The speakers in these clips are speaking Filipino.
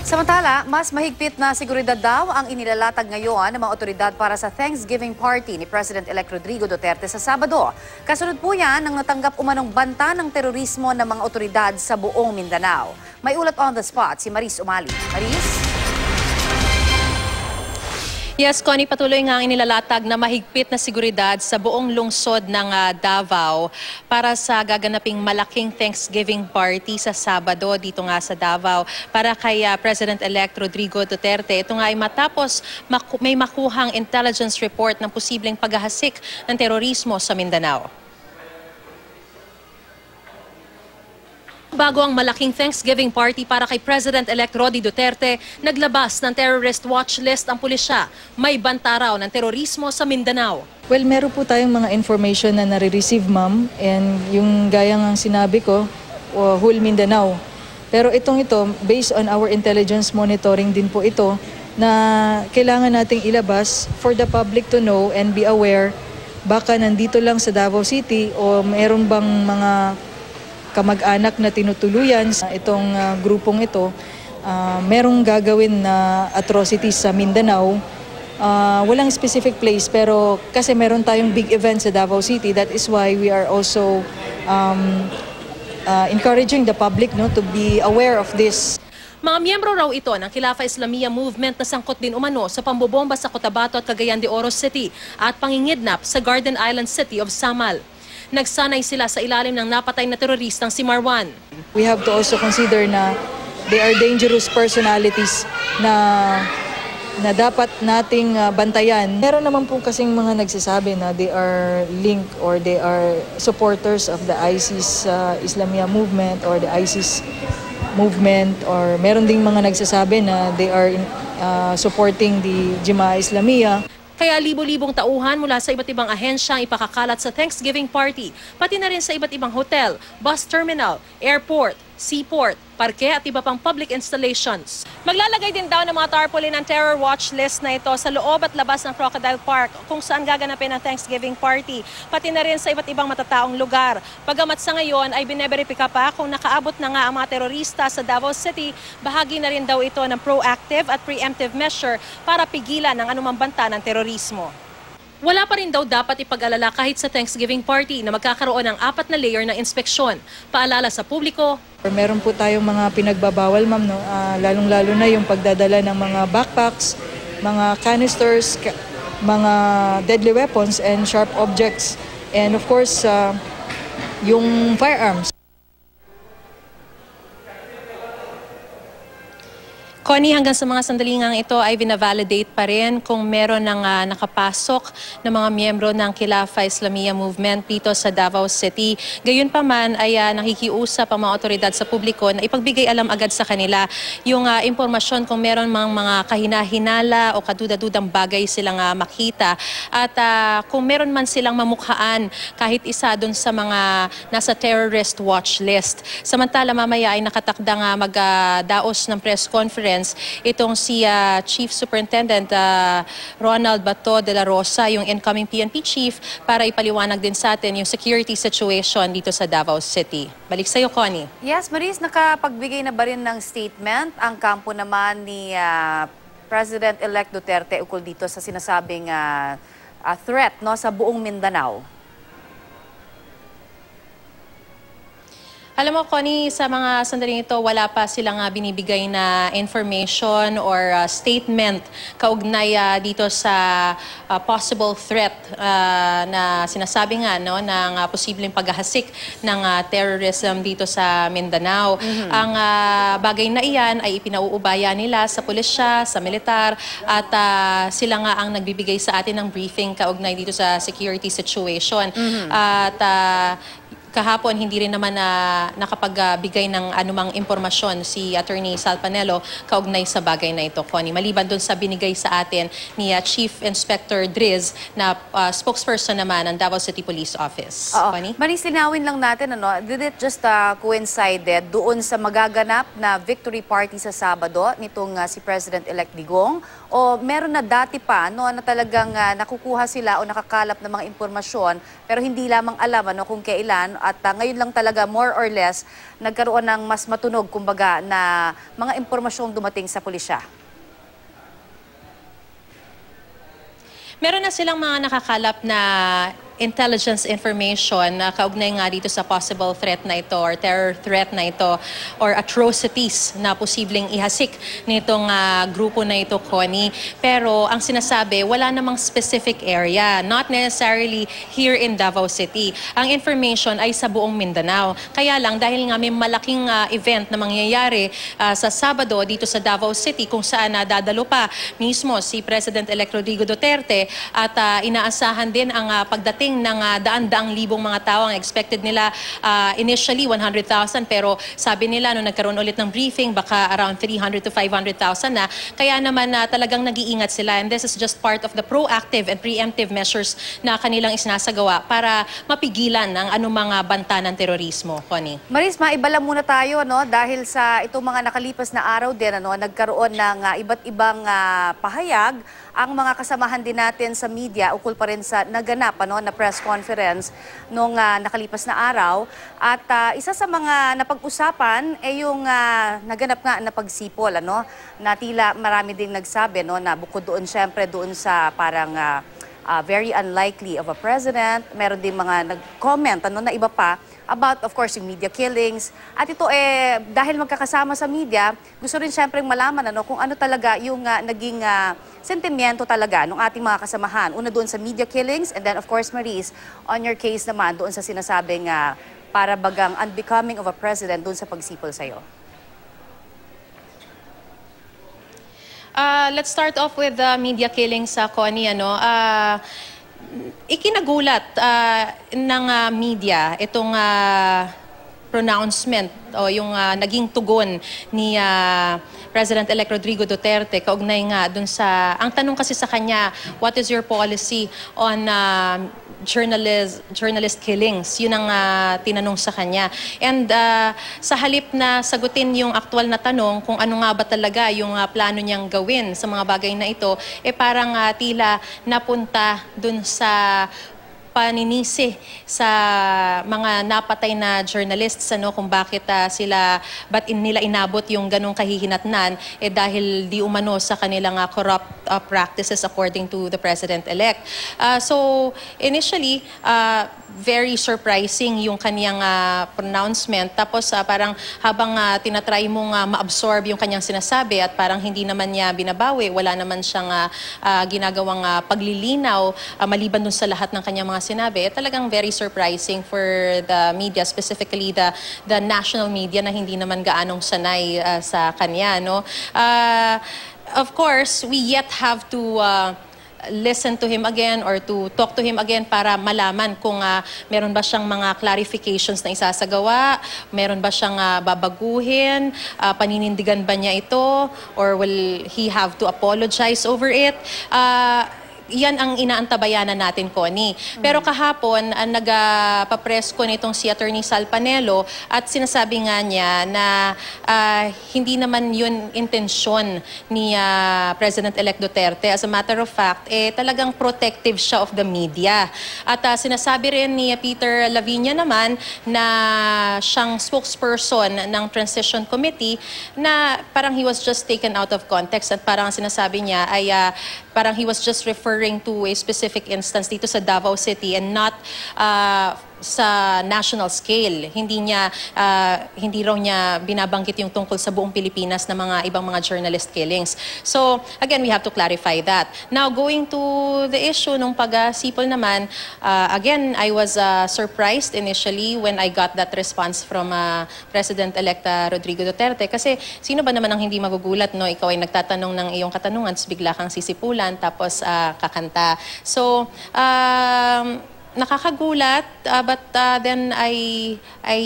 Samantala, mas mahigpit na seguridad daw ang inilalatag ngayon ng mga otoridad para sa Thanksgiving party ni President-elect Rodrigo Duterte sa Sabado. Kasunod po yan ng natanggap umanong banta ng terorismo ng mga otoridad sa buong Mindanao. May ulat on the spot si Maris Umali. Maris? Yes, Connie, patuloy nga ang inilalatag na mahigpit na seguridad sa buong lungsod ng Davao para sa gaganaping malaking Thanksgiving party sa Sabado dito nga sa Davao para kay President-elect Rodrigo Duterte. Ito nga ay matapos may makuhang intelligence report ng posibleng paghahasik ng terorismo sa Mindanao. Bago ang malaking Thanksgiving party para kay President-elect Rody Duterte, naglabas ng terrorist watch list ang pulisya. May banta raw ng terorismo sa Mindanao. Well, meron po tayong mga information na nare-receive, ma'am, and yung gaya ng sinabi ko, whole Mindanao. Pero ito, based on our intelligence monitoring din po ito, na kailangan nating ilabas for the public to know and be aware, baka nandito lang sa Davao City o meron bang mga kamag-anak na tinutuluyan sa itong grupong ito, merong gagawin na atrocities sa Mindanao. Walang specific place pero kasi meron tayong big event sa Davao City, that is why we are also encouraging the public to be aware of this. Mga miyembro raw ito ng Khilafah Islamiyah Movement na sangkot din umano sa pambobomba sa Cotabato at Cagayan de Oro City at pangingidnap sa Garden Island City of Samal. Nagsanay sila sa ilalim ng napatay na teroristang si Marwan. We have to also consider na they are dangerous personalities na dapat nating bantayan. Meron naman po kasing mga nagsasabi na they are linked or they are supporters of the ISIS Islamiyah movement or the ISIS movement, or meron ding mga nagsasabi na they are supporting the Jemaah Islamiyah. Kaya libo-libong tauhan mula sa iba't ibang ahensya ang ipakakalat sa Thanksgiving party, pati na rin sa iba't ibang hotel, bus terminal, airport, seaport, parke at iba pang public installations. Maglalagay din daw ng mga tarpaulin ng terror watch list na ito sa loob at labas ng Crocodile Park kung saan gaganapin ang Thanksgiving party, pati na rin sa iba't ibang matataong lugar. Pagamat sa ngayon ay bineberipika pa kung nakaabot na nga ang mga terorista sa Davao City, bahagi na rin daw ito ng proactive at preemptive measure para pigilan ang anumang banta ng terorismo. Wala pa rin daw dapat ipag-alala kahit sa Thanksgiving party na magkakaroon ng 4 na layer ng inspeksyon. Paalala sa publiko. Meron po tayong mga pinagbabawal, ma'am, lalong-lalo na yung pagdadala ng mga backpacks, mga canisters, mga deadly weapons and sharp objects. And of course, yung firearms. Connie, hanggang sa mga sandalingang ito ay binavalidate pa rin kung meron ng nakapasok na mga miyembro ng Khilafah Islamiyah Movement dito sa Davao City. Gayunpaman ay nakikiusap ang mga otoridad sa publiko na ipagbigay alam agad sa kanila yung impormasyon kung meron mga kahinahinala o kaduda-dudang bagay silang makita. At kung meron man silang mamukhaan kahit isa dun sa mga nasa terrorist watch list. Samantala mamaya ay nakatakdang magdaos ng press conference itong si Chief Superintendent Ronald Bato de la Rosa, yung incoming PNP Chief, para ipaliwanag din sa atin yung security situation dito sa Davao City. Balik sa iyo, Connie. Yes, Maris, nakapagbigay na ba rin ng statement ang kampo naman ni President-elect Duterte ukol dito sa sinasabing threat sa buong Mindanao? Alam mo, Connie, sa mga sandaling ito, wala pa silang binibigay na information or statement kaugnay dito sa possible threat na sinasabi nga ng posibleng paghahasik ng terrorism dito sa Mindanao. Ang bagay na iyan ay ipinauubaya nila sa pulisya, sa militar, at sila nga ang nagbibigay sa atin ng briefing kaugnay dito sa security situation. At kahapon, hindi rin naman nakapagbigay ng anumang impormasyon si Attorney Sal Panelo kaugnay sa bagay na ito, Connie. Maliban doon sa binigay sa atin ni Chief Inspector Driz na spokesperson naman ng Davao City Police Office. Connie? Maris, linawin lang natin, did it just coincided doon sa magaganap na victory party sa Sabado nitong si President-elect Digong? O meron na dati pa na talagang nakukuha sila o nakakalap ng mga impormasyon pero hindi lamang alam kung kailan at ngayon lang talaga more or less nagkaroon ng mas matunog kumbaga na mga impormasyong dumating sa pulisya? Meron na silang mga nakakalap na intelligence information na kaugnay nga dito sa possible threat na ito or terror threat na ito or atrocities na posibleng ihasik nitong grupo na ito, Connie. Pero ang sinasabi, wala namang specific area, not necessarily here in Davao City. Ang information ay sa buong Mindanao. Kaya lang, dahil nga may malaking event na mangyayari sa Sabado dito sa Davao City kung saan dadalo pa mismo si President-elect Rodrigo Duterte at inaasahan din ang pagdating ng daan-daang libong mga tao. Ang expected nila initially 100,000 pero sabi nila nung nagkaroon ulit ng briefing baka around 300 to 500,000 na. Kaya naman talagang nag-iingat sila and this is just part of the proactive and preemptive measures na kanilang isinasagawa para mapigilan ang anumang banta ng terorismo. Connie. Maris, maibala muna tayo dahil sa itong mga nakalipas na araw din nagkaroon ng iba't ibang pahayag ang mga kasamahan din natin sa media ukol pa rin sa naganap na press conference nung nakalipas na araw. At isa sa mga napag-usapan ay yung naganap nga na pagsipol na tila marami ding nagsabi na bukod doon syempre doon sa parang very unlikely of a president, meron din mga nag-comment na iba pa about, of course, yung media killings. At ito dahil magkakasama sa media, gusto rin syempre malaman kung ano talaga yung naging sentimiento talaga ng ating mga kasamahan. Una doon sa media killings and then, of course, Maris, on your case naman doon sa sinasabing para bagang unbecoming of a president doon sa pagsipol sa'yo. Let's start off with the media killings, Connie. Ikinagulat ng media itong pronouncement o yung naging tugon ni President-elect Rodrigo Duterte kaugnay nga dun sa, ang tanong kasi sa kanya, what is your policy on journalist killings? Yun ang tinanong sa kanya. And sa halip na sagutin yung aktual na tanong kung ano nga ba talaga yung plano niyang gawin sa mga bagay na ito, parang tila napunta dun sa paninisi sa mga napatay na journalists kung bakit ba't nila inabot yung ganong kahihinatnan dahil di umano sa kanilang corrupt practices according to the President-elect. So initially, very surprising yung kaniyang pronouncement. Tapos parang habang tinatry mong ma-absorb yung kanyang sinasabi at parang hindi naman niya binabawi, wala naman siyang ginagawang paglilinaw maliban dun sa lahat ng kanyang mga sinabi, talagang very surprising for the media, specifically the national media na hindi naman gaanong sanay sa kanya. Of course, we yet have to listen to him again or to talk to him again para malaman kung meron ba siyang mga clarifications na isasagawa, meron ba siyang babaguhin, paninindigan ba niya ito, or will he have to apologize over it? Yan ang inaantabayanan natin, Connie. Pero kahapon, nagpa-press ko nitong si Attorney Sal Panelo at sinasabi nga niya na hindi naman yun intensyon ni President-elect Duterte. As a matter of fact, talagang protective siya of the media. At sinasabi rin ni Peter Lavinia naman na siyang spokesperson ng Transition Committee na parang he was just taken out of context at parang sinasabi niya ay parang he was just referring to a specific instance dito sa Davao City and not sa national scale. Hindi raw niya binabanggit yung tungkol sa buong Pilipinas na mga ibang mga journalist killings. So, again, we have to clarify that. Now, going to the issue nung pag-sipol naman, again, I was surprised initially when I got that response from President-elect Rodrigo Duterte. Kasi sino ba naman ang hindi magugulat, Ikaw ay nagtatanong ng iyong katanungan, bigla kang sisipulan, tapos kakanta. So, nakakagulat, but then I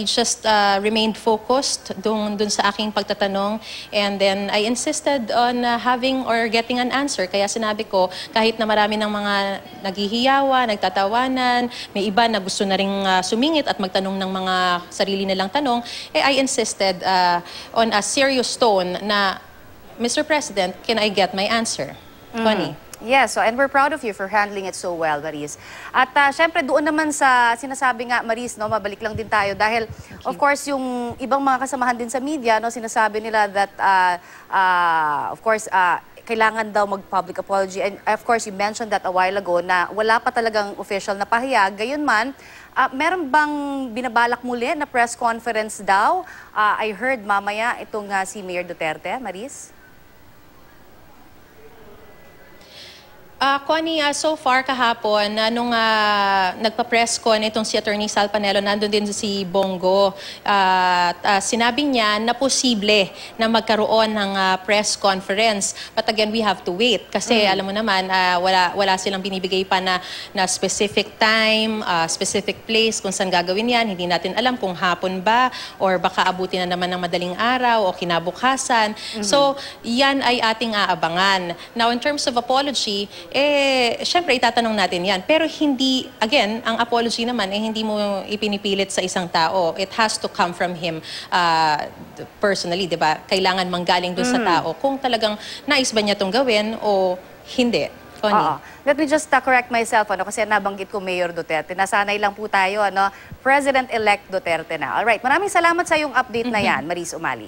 just remained focused dun sa aking pagtatanong, and then I insisted on having or getting an answer. Kaya sinabi ko, kahit na marami ng mga naghihiyawa, nagtatawanan, may iba na gusto na ring sumingit at magtanong ng mga sarili nilang tanong, I insisted on a serious tone na, Mr. President, can I get my answer? Connie? Yes, so and we're proud of you for handling it so well, Maris. At syempre doon naman sa sinasabi nga, Maris, no, mabalik lang din tayo dahil of course yung ibang mga kasamahan din sa media, no, sinasabi nila that of course kailangan daw mag-public apology. And of course, you mentioned that a while ago na wala pa talagang official na pahayag. Gayunman, meron bang binabalak muli na press conference daw? I heard mamaya itong si Mayor Duterte, Maris? Connie, so far kahapon, nung nagpa-press con itong si Attorney Sal Panelo, nandun din si Bongo. Sinabi niya na posible na magkaroon ng press conference. But again, we have to wait. Kasi alam mo naman, wala silang binibigay pa na specific time, specific place kung saan gagawin yan. Hindi natin alam kung hapon ba or baka abutin na naman ng madaling araw o kinabukasan. So, yan ay ating aabangan. Now, in terms of apology, syempre itatanong natin yan. Pero hindi, again, ang apology naman, hindi mo ipinipilit sa isang tao. It has to come from him personally, di ba? Kailangan manggaling dun sa tao kung talagang nais ba niya itong gawin o hindi. Connie. Let me just correct myself, kasi nabanggit ko Mayor Duterte. Nasanay lang po tayo, President-elect Duterte na. Alright, maraming salamat sa yung update na yan, Maris Umali.